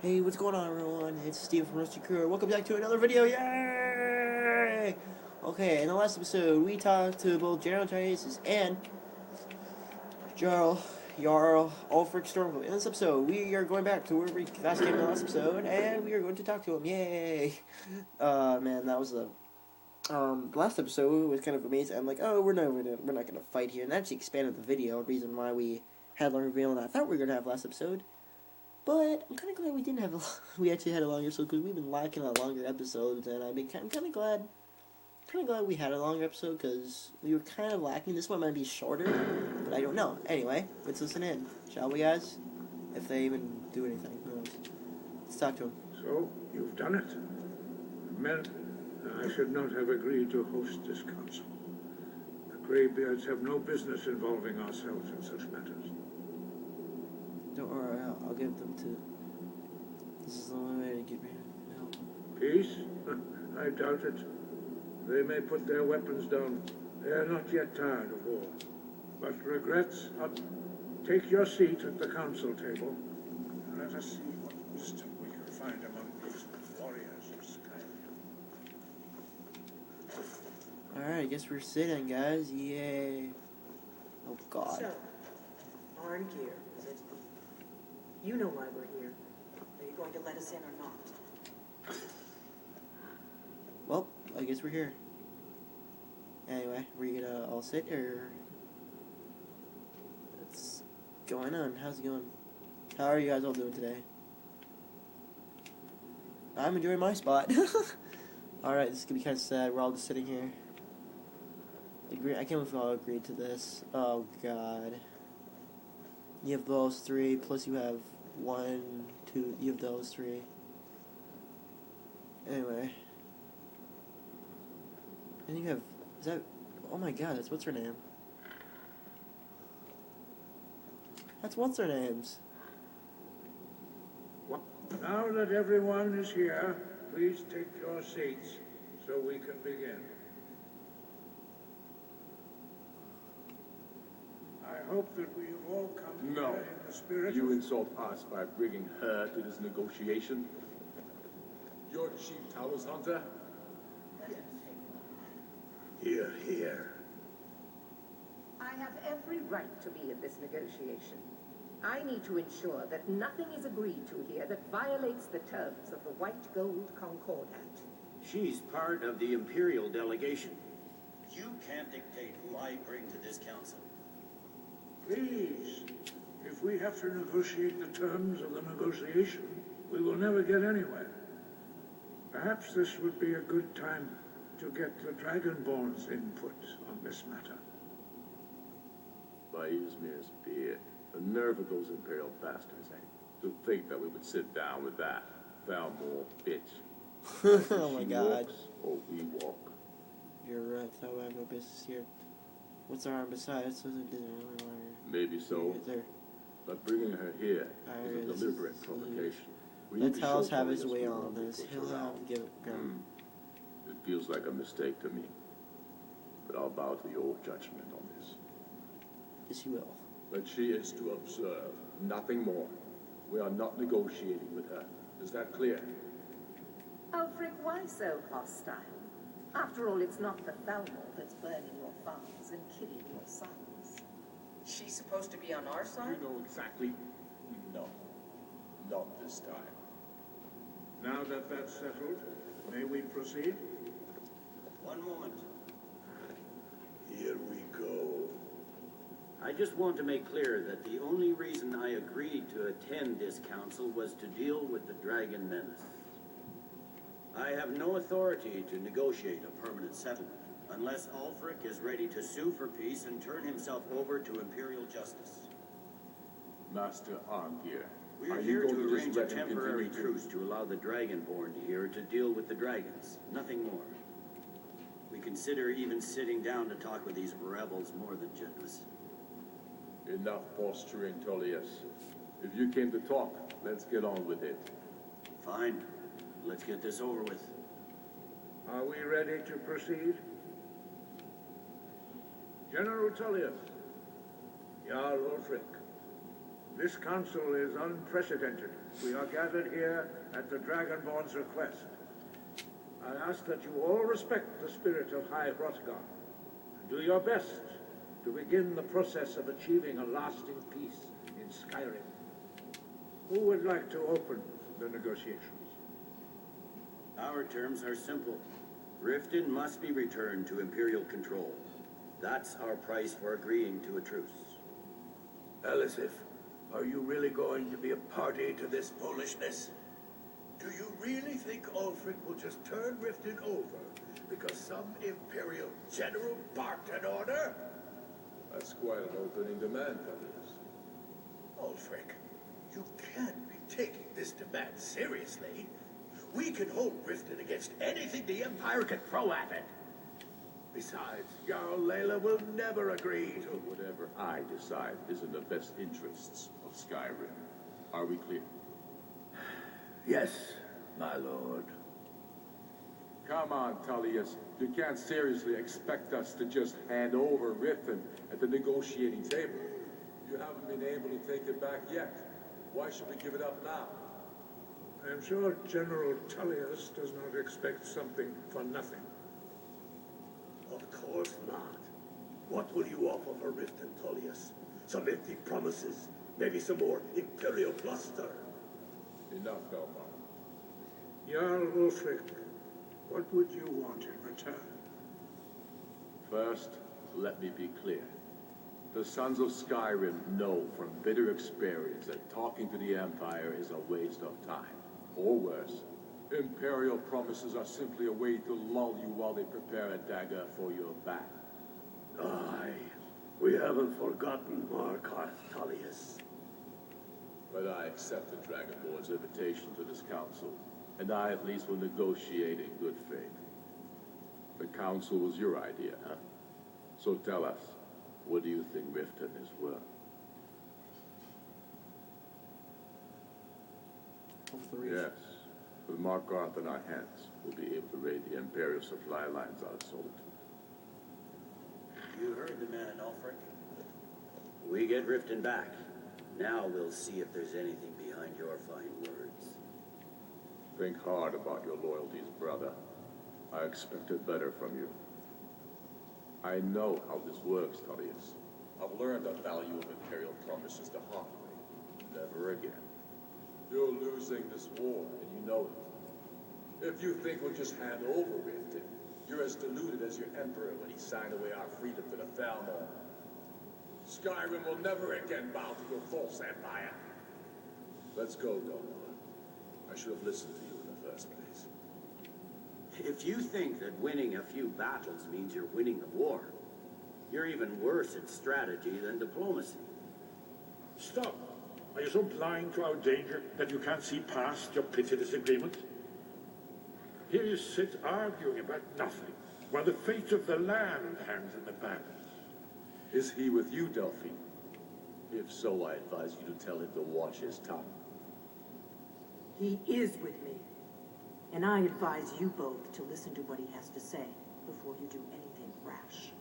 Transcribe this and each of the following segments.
Hey, what's going on, everyone? It's Steve from Rusty Crew. Welcome back to another video. Yay! Okay, in the last episode, we talked to both General Triasis and Jarl Ulfric Stormclorks. In this episode, we are going back to where we last came in the last episode, and we are going to talk to him. Yay! Man, that was the last episode was kind of amazing. I'm like, oh, we're not gonna fight here, and that actually expanded the video. Reason why we had longer video than I thought we were gonna have last episode. But I'm kind of glad we didn't have we actually had a longer episode because we've been lacking on longer episodes, and I'm kind of glad we had a longer episode because we were kind of lacking. This one might be shorter, but I don't know. Anyway, let's listen in, shall we, guys? If they even do anything, who knows? Let's talk to them. So, you've done it. It meant that I should not have agreed to host this council. The Greybeards have no business involving ourselves in such matters. Don't worry, I'll give them to. This is the only way to get me help. Peace? I doubt it. They may put their weapons down. They are not yet tired of war. But regrets, take your seat at the council table. Let us see what wisdom we can find among these warriors of Skyrim. Alright, I guess we're sitting, guys. Yay. Oh, God. So, armed here, is it? You know why we're here. Are you going to let us in or not? Well, I guess we're here. Anyway, we gonna all sit or what's going on? How's it going? How are you guys all doing today? I'm enjoying my spot. Alright, this is gonna be kind of sad. We're all just sitting here. I can't believe we all agreed to this. Oh, God. You have those three, plus you have one, two, you have those three. Anyway. And you have, is that, oh my God, that's what's her name? That's what's her name's. Now that everyone is here, please take your seats so we can begin. I hope that we have all come No. here in the spirit You of... insult us by bringing her to this negotiation? You're Chief Towers Hunter? Here, here. I have every right to be in this negotiation. I need to ensure that nothing is agreed to here that violates the terms of the White Gold Concordat. She's part of the Imperial delegation. You can't dictate who I bring to this council. Please, if we have to negotiate the terms of the negotiation, we will never get anywhere. Perhaps this would be a good time to get the Dragonborn's input on this matter. By Izmir's beard. The nerve of those Imperial bastards, eh? To think that we would sit down with that foul more bitch. Oh my She God. walks, or we walk. You're right, so I have no business here. What's our arm besides? So it doesn't really matter. Maybe so, Right there. but bringing her here Alright, is a this is- deliberate provocation. We Let need to Talos show have his Tullius way we on won't be this. pushed He'll have around. to give it go. It feels like a mistake to me. But I'll bow to your judgment on this. Yes, you will. But she is to observe, nothing more. We are not negotiating with her. Is that clear? Ulfric, why so hostile? After all, it's not the Thalmor that's burning your farms and killing your sons. She's supposed to be on our side? You know exactly. No. Not this time. Now that that's settled, may we proceed? One moment. Here we go. I just want to make clear that the only reason I agreed to attend this council was to deal with the dragon menace. I have no authority to negotiate a permanent settlement unless Ulfric is ready to sue for peace and turn himself over to Imperial justice. Master Armgear. We are are you here going to just arrange a let him temporary continue truce to allow the Dragonborn here to deal with the dragons. Nothing more. We consider even sitting down to talk with these rebels more than generous. Enough posturing, Tullius. If you came to talk, let's get on with it. Fine. Let's get this over with. Are we ready to proceed? General Tullius, Jarl Ulfric, This council is unprecedented. We are gathered here at the Dragonborn's request. I ask that you all respect the spirit of High Hrothgar and do your best to begin the process of achieving a lasting peace in Skyrim. Who would like to open the negotiations? Our terms are simple. Riften must be returned to Imperial control. That's our price for agreeing to a truce. Elisif, are you really going to be a party to this foolishness? Do you really think Ulfric will just turn Riften over because some Imperial general barked an order? That's quite an opening demand, Thaddeus. Ulfric, you can't be taking this demand seriously. We can hold Riften against anything the Empire can throw at it. Besides, Jarl Layla will never agree to... Whatever I decide is in the best interests of Skyrim. Are we clear? Yes, my lord. Come on, Tullius. You can't seriously expect us to just hand over Riften at the negotiating table. You haven't been able to take it back yet. Why should we give it up now? I am sure General Tullius does not expect something for nothing. Of course not. What will you offer for Riften, Tullius? Some empty promises, maybe some more Imperial bluster. Enough, Belmont. Jarl Ulfric, what would you want in return? First, let me be clear. The Sons of Skyrim know from bitter experience that talking to the Empire is a waste of time. Or worse, Imperial promises are simply a way to lull you while they prepare a dagger for your back. Aye, we haven't forgotten Markarth, Tullius. But I accept the Dragonborn's invitation to this council, and I at least will negotiate in good faith. The council was your idea, huh? So tell us, what do you think Riften is worth? Yes, with Markarth in our hands, we'll be able to raid the Imperial supply lines out of Solitude. You heard the man, Ulfric. We get Riften back. Now we'll see if there's anything behind your fine words. Think hard about your loyalties, brother. I expected better from you. I know how this works, Tullius. I've learned the value of Imperial promises the hard way. Never again. You're losing this war, and you know it. If you think we'll just hand over Riften, you're as deluded as your Emperor when he signed away our freedom to the Thalmor. Skyrim will never again bow to your false empire. Let's go, Belmont. I should have listened to you in the first place. If you think that winning a few battles means you're winning the war, you're even worse at strategy than diplomacy. Stop! Are you so blind to our danger that you can't see past your petty disagreements? Here you sit arguing about nothing, while the fate of the land hangs in the balance. Is he with you, Delphine? If so, I advise you to tell him to watch his tongue. He is with me. And I advise you both to listen to what he has to say before you do anything rash.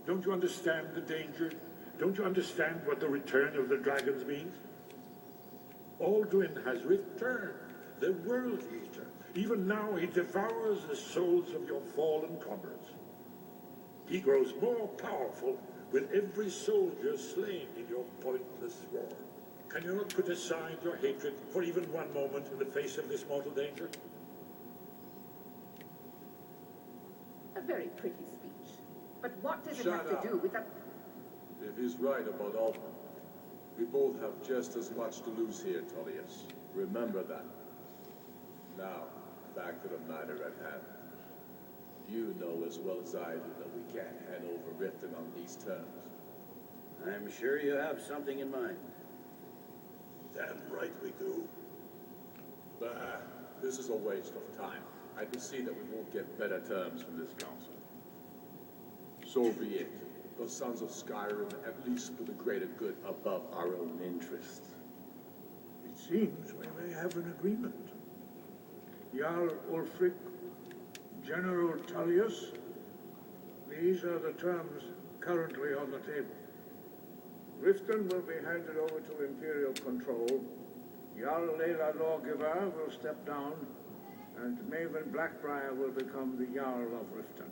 Don't you understand the danger? Don't you understand what the return of the dragons means? Alduin has returned, the World Eater. Even now he devours the souls of your fallen comrades. He grows more powerful with every soldier slain in your pointless war. Can you not put aside your hatred for even one moment in the face of this mortal danger? A very pretty speech. But what does it Shut have up. to do with the... If he's right about Altman, we both have just as much to lose here, Tullius. Remember that. Now, back to the matter at hand. You know as well as I do that we can't hand over Riften on these terms. I'm sure you have something in mind. Damn right we do. Bah, this is a waste of time. I can see that we won't get better terms from this council. So be it. The Sons of Skyrim at least put the greater good above our own interests. It seems we may have an agreement. Jarl Ulfric, General Tullius, these are the terms currently on the table. Riften will be handed over to Imperial control. Jarl Layla Lawgiver will step down, and Maven Blackbriar will become the Jarl of Riften.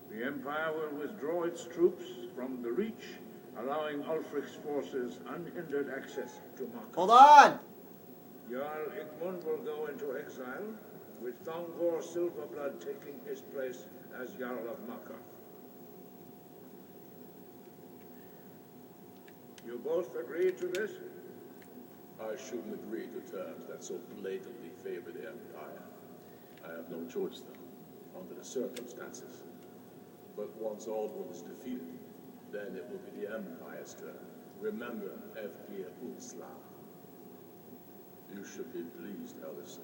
The Empire will withdraw its troops from the Reach, allowing Ulfric's forces unhindered access to Mark. Hold on! Jarl Igmund will go into exile, with Thongor Silverblood taking his place as Jarl of Markarth. You both agree to this? I shouldn't agree to terms that so blatantly favor the Empire. I have no choice, though, under the circumstances. But once Aldwin is defeated, then it will be the Empire's turn. Remember, Evgir Unsla. You should be pleased, Ellison.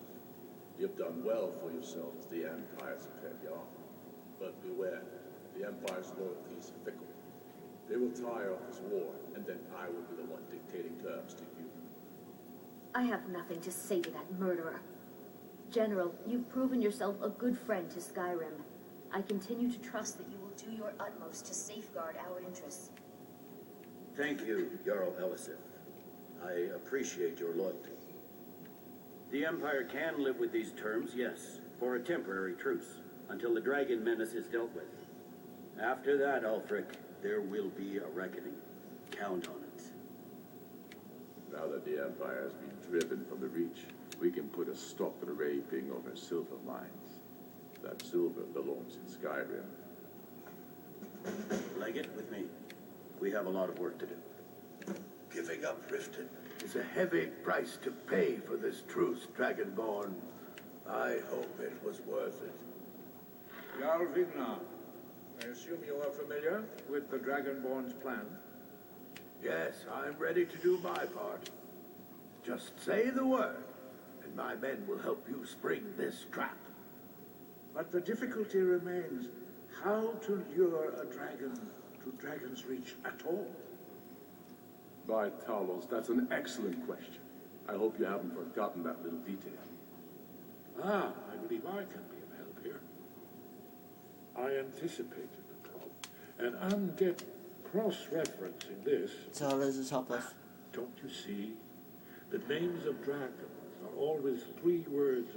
You've done well for yourself as the Empire's pet Jarl. But beware, the Empire's loyalty is fickle. They will tire of this war, and then I will be the one dictating terms to you. I have nothing to say to that murderer. General, you've proven yourself a good friend to Skyrim. I continue to trust that you will do your utmost to safeguard our interests. Thank you, Jarl Elisif. I appreciate your loyalty. The Empire can live with these terms, yes, for a temporary truce, until the dragon menace is dealt with. After that, Ulfric, there will be a reckoning. Count on it. Now that the Empire has been driven from the Reach, we can put a stop to the raping of our silver mines. That silver belongs in Skyrim. Leggett, with me. We have a lot of work to do. Giving up Riften is a heavy price to pay for this truce, Dragonborn. I hope it was worth it. Jarl Vignar, I assume you are familiar with the Dragonborn's plan? Yes, I'm ready to do my part. Just say the word, and my men will help you spring this trap. But the difficulty remains how to lure a dragon to Dragon's Reach at all. By Talos, that's an excellent question. I hope you haven't forgotten that little detail. I believe I can be of help here. I anticipated the club, and I'm cross-referencing this. So this is helpless. Don't you see? The names of dragons are always 3 words.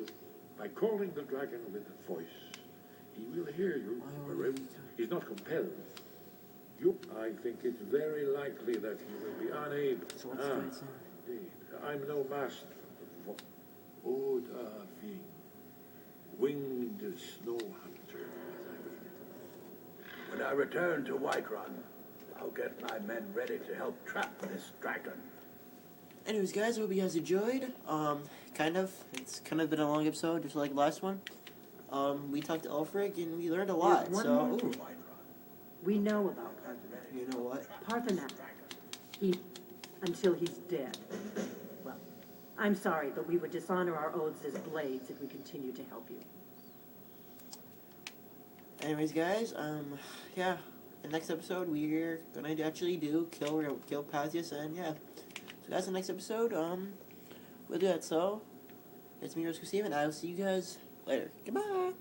By calling the dragon with a voice, he will hear you. He's not compelled. I think it's very likely that he will be unable. So what's the right sound? Indeed. I'm no master of the Oda Ving, winged snow hunter, as I mean it. When I return to Whiterun, I'll get my men ready to help trap this dragon. Anyways, guys, I hope you guys enjoyed. It's kind of been a long episode, just like the last one. We talked to Ulfric and we learned a lot. There's one So, more ooh, thing. We know about you know what? Parthenac. Until he's dead. Well, I'm sorry, but we would dishonor our oaths as blades if we continue to help you. Anyways, guys, yeah. The next episode we're gonna actually do kill Pathius, and yeah. So guys, the next episode, we'll do that. So it's me, Roscoe Steven. I will see you guys later. Goodbye.